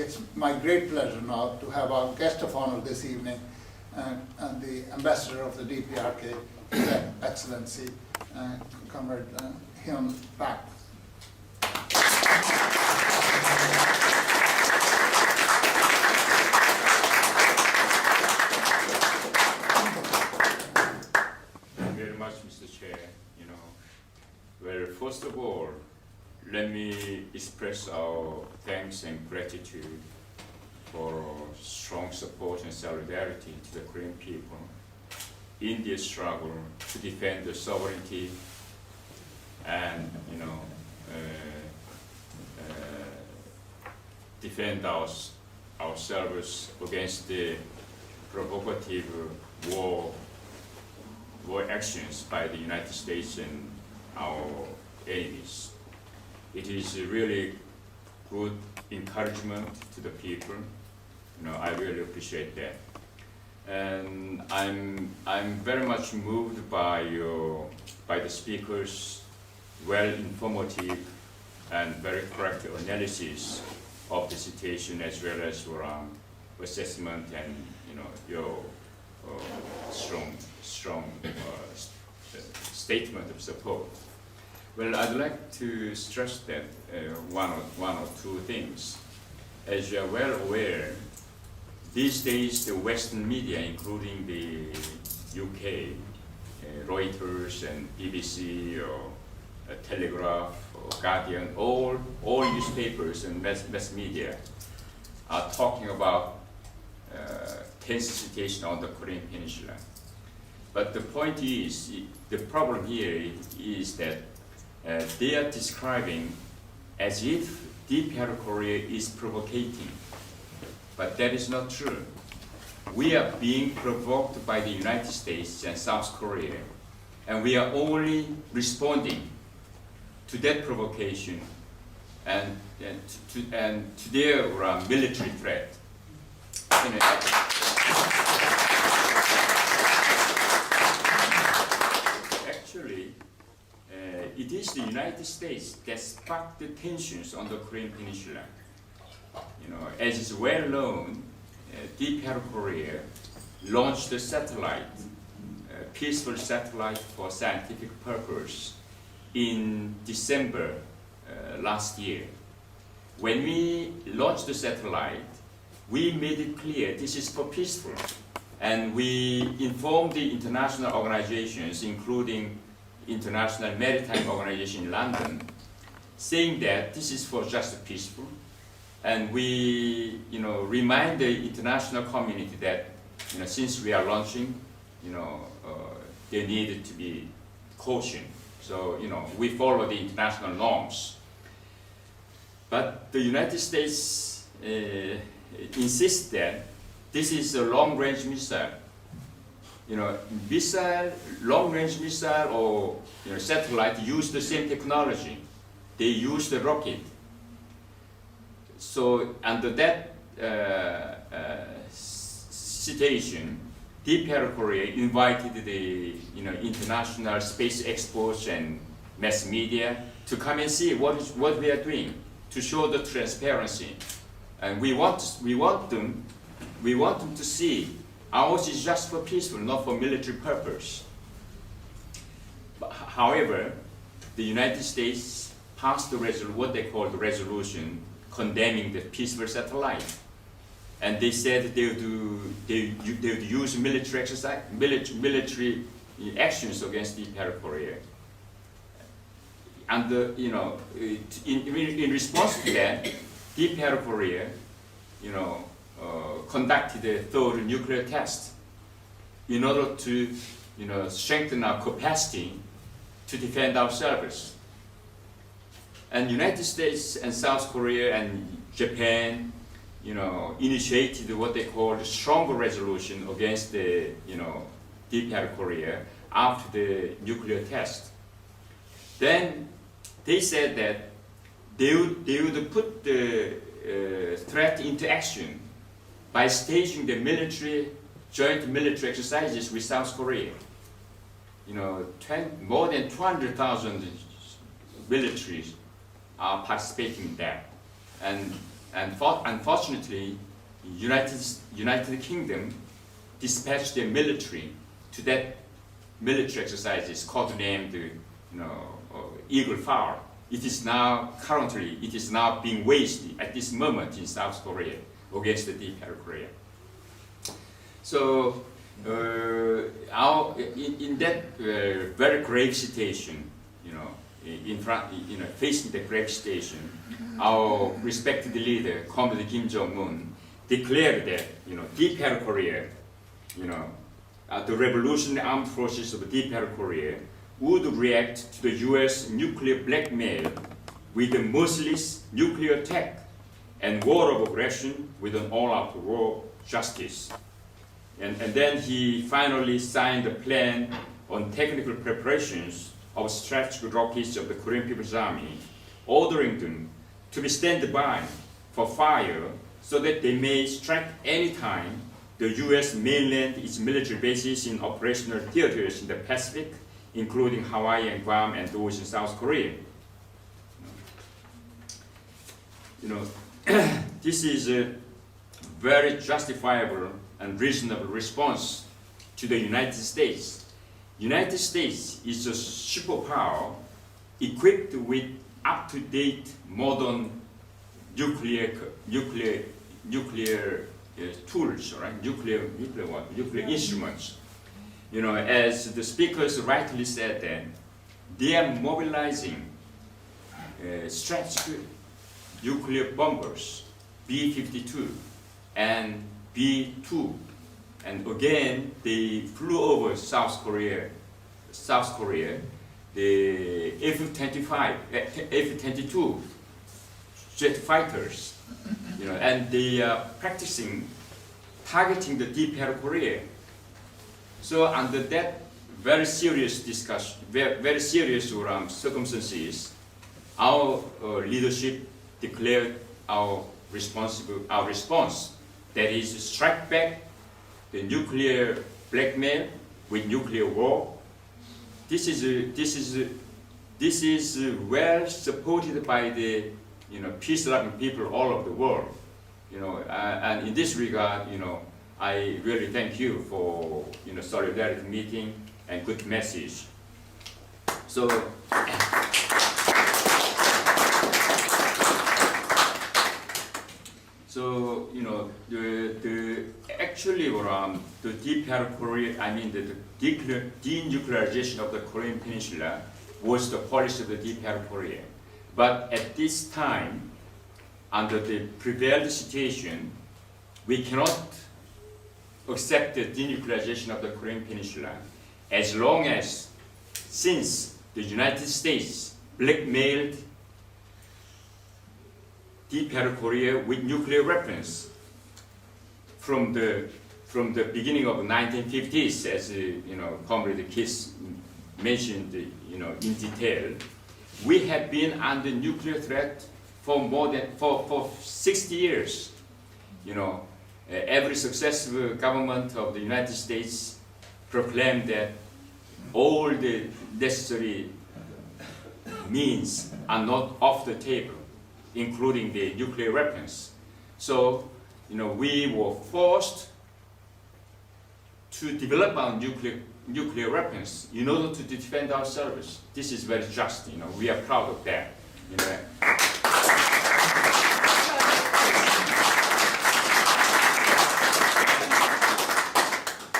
It's my great pleasure now to have our guest of honor this evening and the ambassador of the DPRK, His Excellency, Comrade Hyun Pak. Thank you very much, Mr. Chair. Well, first of all, let me express our thanks and gratitude for strong support and solidarity to the Korean people in their struggle to defend their sovereignty and, defend ourselves against the provocative war actions by the United States and our enemies. It is really good encouragement to the people. I really appreciate that. And I'm very much moved by the speakers' well-informative and very correct analysis of the situation, as well as your assessment and your strong statement of support. Well, I'd like to stress that one or two things. As you are well aware, these days the Western media, including the UK, Reuters and BBC or Telegraph or Guardian, all newspapers and mass media are talking about tense situation on the Korean Peninsula. But the point is, the problem here is that they are describing as if DPR Korea is provocating, but that is not true. We are being provoked by the United States and South Korea, and we are only responding to that provocation and to their military threat. Actually, it is the United States that sparked the tensions on the Korean Peninsula. As is well known, DPR Korea launched a satellite, a peaceful satellite for scientific purpose, in December last year. When we launched the satellite, we made it clear this is for peaceful, and we informed the international organizations, including International Maritime Organization in London, saying that this is for just peaceful, and we remind the international community that since we are launching, there needed to be caution. So we follow the international norms. But the United States insists that this is a long-range missile. Long-range missile or satellite use the same technology. They use the rocket. So under that situation, DPR Korea invited the international space experts and mass media to come and see what we are doing, to show the transparency, and we want them to see ours is just for peaceful, not for military purpose. However, the United States passed what they call the resolution condemning the peaceful satellite, and they said they would use military actions against DPR Korea. And in response to that, DPR Korea, conducted a thorough nuclear test in order to, strengthen our capacity to defend ourselves. And United States and South Korea and Japan, initiated what they call a stronger resolution against the, DPR Korea after the nuclear test. Then they said that they would put the threat into action by staging the joint military exercises with South Korea. More than 200,000 militaries are participating in that. And And unfortunately, United Kingdom dispatched their military to that military exercises codenamed, Eagle Fire. It is now being waged at this moment in South Korea against the Deep Korea. So, in that very grave situation, facing the grave situation, our respected leader, Comrade Kim Jong-un, declared that, Deep Korea, the revolutionary armed forces of Deep Korea would react to the U.S. nuclear blackmail with a merciless nuclear attack and war of aggression with an all-out war justice. And then he finally signed a plan on technical preparations of strategic rockets of the Korean People's Army, ordering them to be standby for fire so that they may strike anytime the U.S. mainland its military bases in operational theaters in the Pacific, including Hawaii and Guam and those in South Korea. This is a very justifiable and reasonable response to the United States. United States is a superpower equipped with up-to-date modern nuclear tools, right? Nuclear instruments. As the speakers rightly said, that they are mobilizing strategic nuclear bombers, B-52 and B-2, and again they flew over South Korea, the F-22 jet fighters, and they are practicing targeting the Deep Korea. So under that very serious discussion, very serious circumstances, our leadership declared our response, that is, strike back the nuclear blackmail with nuclear war. This is well supported by the peace-loving people all over the world. And in this regard, I really thank you for solidarity meeting and good message. So. So the Deep Korea, the denuclearization of the Korean Peninsula was the policy of the Deep Korea. But at this time, under the prevailing situation, we cannot accept the denuclearization of the Korean Peninsula as long as, since the United States blackmailed Deep Korea with nuclear weapons from the beginning of the 1950s, as Comrade Kiss mentioned, in detail. We have been under nuclear threat for 60 years. Every successive government of the United States proclaimed that all the necessary means are not off the table, including the nuclear weapons. So, we were forced to develop our nuclear weapons in order to defend ourselves. This is very just, we are proud of that.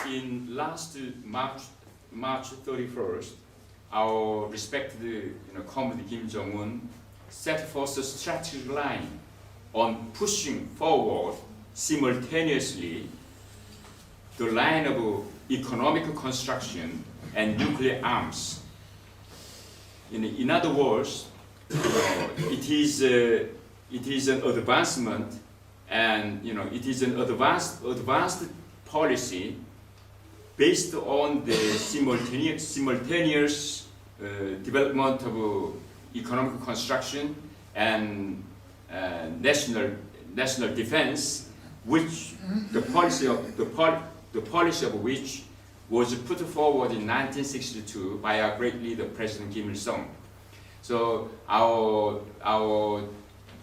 In last March 31st, our respected Comrade Kim Jong-un set forth a strategic line on pushing forward simultaneously the line of economic construction and nuclear arms. In other words, it is an advancement, and it is an advanced policy based on the simultaneous development of economic construction and national defense, which the policy of which was put forward in 1962 by our great leader, President Kim Il-sung. So our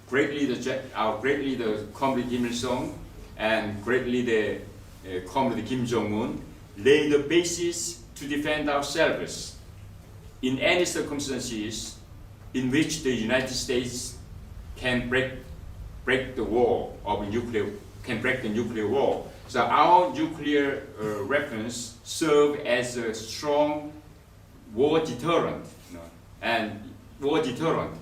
great leader, our great leader, Comrade Kim Il-sung, and great leader, Comrade Kim Jong-un, lay the basis to defend ourselves in any circumstances in which the United States can break the war of can break the nuclear war. So our nuclear weapons serve as a strong war deterrent, and war deterrent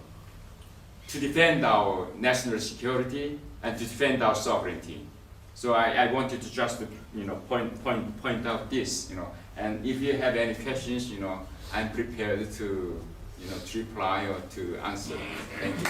to defend our national security and to defend our sovereignty. So I wanted to just point out this, and if you have any questions, I'm prepared to to reply or to answer. Thank you.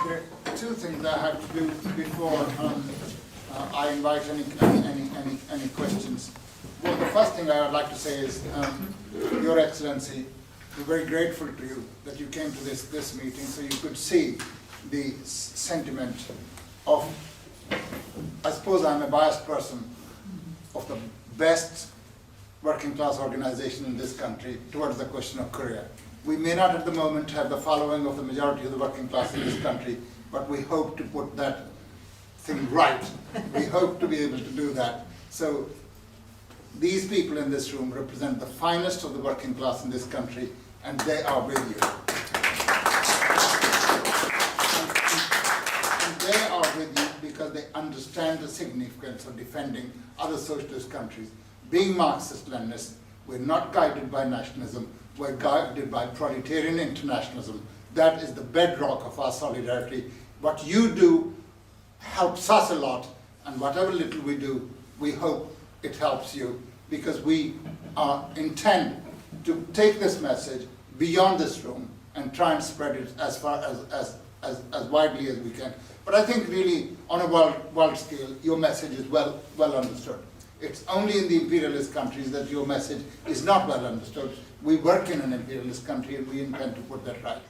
There are two things I have to do before I invite any questions. Well, the first thing I would like to say is, Your Excellency, we're very grateful to you that you came to this meeting so you could see the sentiment of, I suppose I'm a biased person, of the best working class organization in this country towards the question of Korea. We may not at the moment have the following of the majority of the working class in this country, but we hope to put that thing right. We hope to be able to do that. So these people in this room represent the finest of the working class in this country, and they are with you. And they are with you because they understand the significance of defending other socialist countries. Being Marxist-Leninists, we're not guided by nationalism, we're guided by proletarian internationalism. That is the bedrock of our solidarity. What you do helps us a lot, and whatever little we do, we hope it helps you, because we intend to take this message beyond this room and try and spread it as far as widely as we can. But I think really on a world scale, your message is well understood. It's only in the imperialist countries that your message is not well understood. We work in an imperialist country and we intend to put that right.